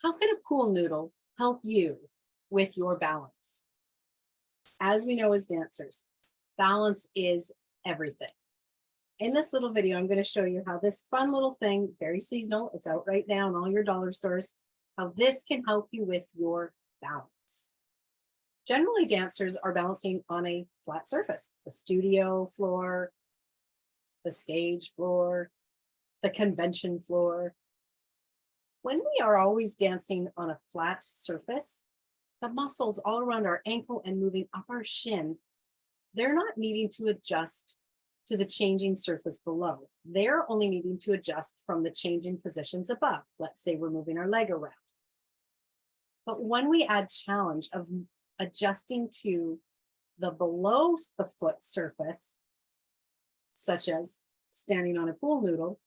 How can a pool noodle help you with your balance? As we know as dancers, balance is everything. In this little video, I'm going to show you how this fun little thing, very seasonal, it's out right now in all your dollar stores, how this can help you with your balance. Generally, dancers are balancing on a flat surface, the studio floor, the stage floor, the convention floor. When we are always dancing on a flat surface, the muscles all around our ankle and moving up our shin, they're not needing to adjust to the changing surface below. They're only needing to adjust from the changing positions above. Let's say we're moving our leg around. But when we add challenge of adjusting to the below the foot surface, such as standing on a pool noodle,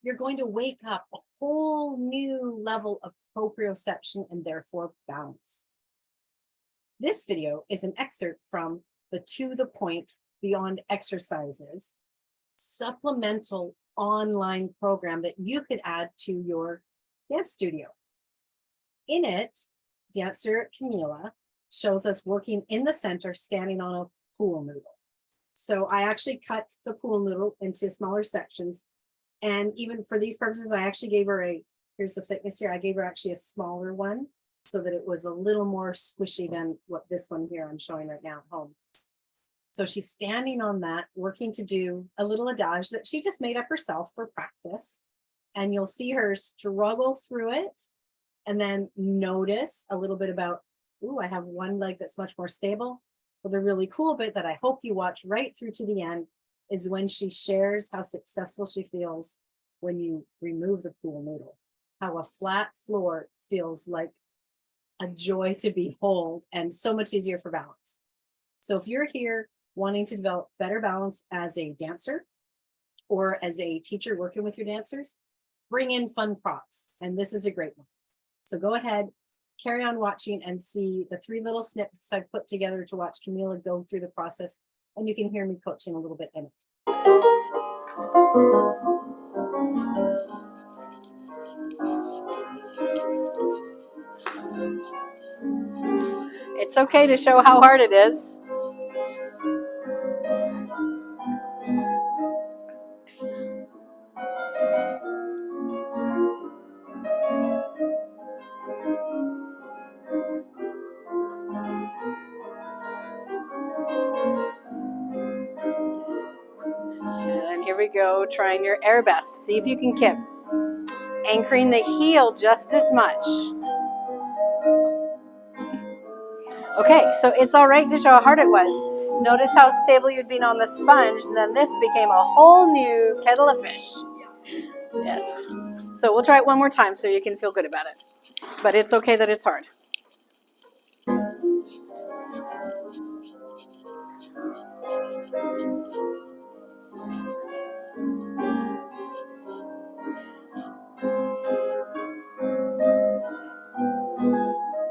you're going to wake up a whole new level of proprioception and therefore balance. This video is an excerpt from the To the Pointe Beyond Exercises supplemental online program that you could add to your dance studio. In it, dancer Camilla shows us working in the center, standing on a pool noodle. So I actually cut the pool noodle into smaller sections. And even for these purposes, I actually gave her here's the thickness here. I gave her actually a smaller one so that it was a little more squishy than what this one here I'm showing right now at home. So she's standing on that, working to do a little adage that she just made up herself for practice. And you'll see her struggle through it and then notice a little bit about, ooh, I have one leg that's much more stable. Well, the really cool bit that I hope you watch right through to the end is when she shares how successful she feels when you remove the pool noodle, how a flat floor feels like a joy to behold and so much easier for balance. So if you're here wanting to develop better balance as a dancer or as a teacher working with your dancers, bring in fun props. And this is a great one. So go ahead, carry on watching and see the 3 little snippets I've put together to watch Camilla go through the process. And you can hear me coaching a little bit in it. It's okay to show how hard it is. And here we go, trying your air best. See if you can keep anchoring the heel just as much. Okay, so it's all right to show how hard it was. Notice how stable you'd been on the sponge, and then this became a whole new kettle of fish. Yes. So we'll try it one more time so you can feel good about it. But it's okay that it's hard.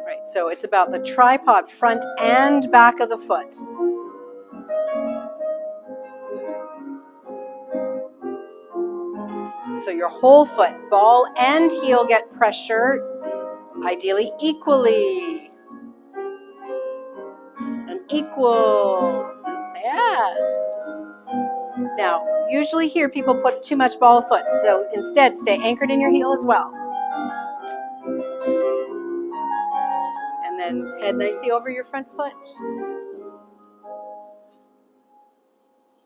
Right, so it's about the tripod front and back of the foot. So your whole foot, ball and heel, get pressure, ideally equally. And equal. Yes. Now, usually here people put too much ball of foot, so instead stay anchored in your heel as well. And then head nicely over your front foot.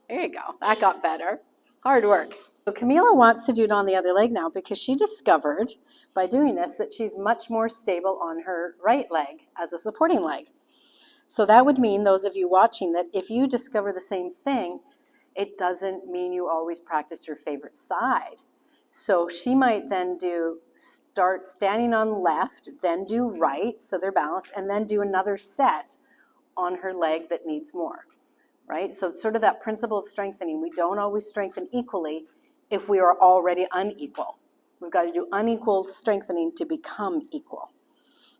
There you go. That got better. Hard work. So Camilla wants to do it on the other leg now because she discovered by doing this that she's much more stable on her right leg as a supporting leg. So that would mean, those of you watching, that if you discover the same thing, it doesn't mean you always practice your favorite side. So she might then start standing on left, then do right, so they're balanced, and then do another set on her leg that needs more, right? So it's sort of that principle of strengthening. We don't always strengthen equally if we are already unequal. We've got to do unequal strengthening to become equal.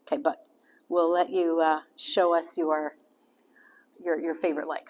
Okay, but we'll let you show us your favorite leg.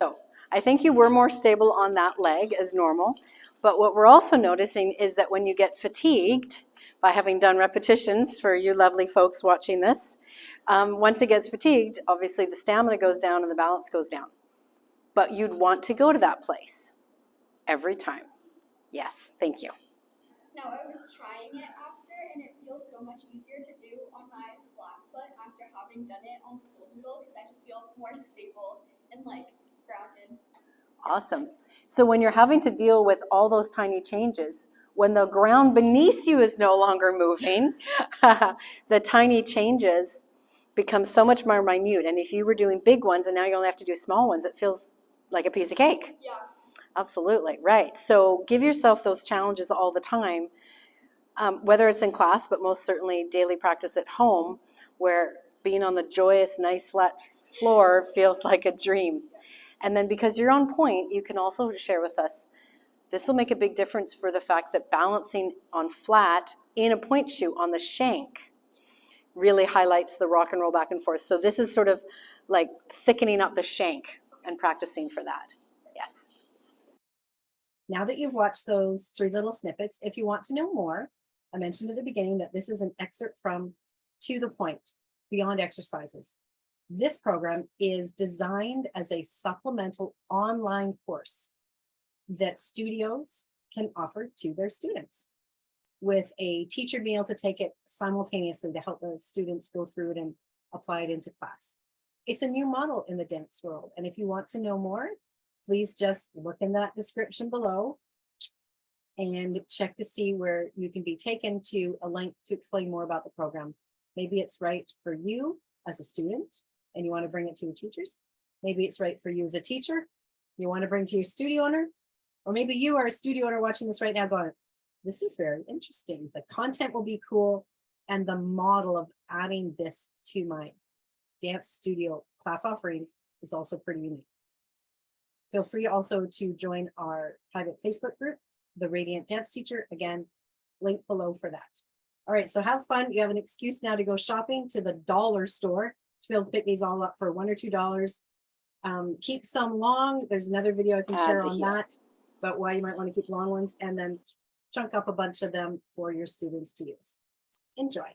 So I think you were more stable on that leg as normal. But what we're also noticing is that when you get fatigued by having done repetitions, for you lovely folks watching this, once it gets fatigued, obviously the stamina goes down and the balance goes down. But you'd want to go to that place every time. Yes, thank you. No, I was trying it after, and it feels so much easier to do on my flat foot after having done it on Pool Noodle, because I just feel more stable and like grounded. Awesome. So when you're having to deal with all those tiny changes, when the ground beneath you is no longer moving, the tiny changes become so much more minute. And if you were doing big ones and now you only have to do small ones, it feels like a piece of cake. Yeah. Absolutely, right. So give yourself those challenges all the time, whether it's in class, but most certainly daily practice at home, where being on the joyous, nice, flat floor feels like a dream. And then because you're on point, you can also share with us, this will make a big difference for the fact that balancing on flat in a point shoe on the shank really highlights the rock and roll back and forth. So this is sort of like thickening up the shank and practicing for that. Yes. Now that you've watched those 3 little snippets, if you want to know more, I mentioned at the beginning that this is an excerpt from To the Pointe, Beyond Exercises. This program is designed as a supplemental online course that studios can offer to their students, with a teacher being able to take it simultaneously to help the students go through it and apply it into class. It's a new model in the dance world. And if you want to know more, please just look in that description below and check to see where you can be taken to a link to explain more about the program. Maybe it's right for you as a student and you want to bring it to your teachers. Maybe it's right for you as a teacher, you want to bring to your studio owner, or maybe you are a studio owner watching this right now going, this is very interesting. The content will be cool. And the model of adding this to my dance studio class offerings is also pretty unique. Feel free also to join our private Facebook group, The Radiant Dance Teacher. Again, link below for that. All right, so have fun. You have an excuse now to go shopping to the dollar store to be able to pick these all up for $1 or $2. Keep some long. There's another video I can share on that, but why you might want to keep long ones, and then chunk up a bunch of them for your students to use. Enjoy.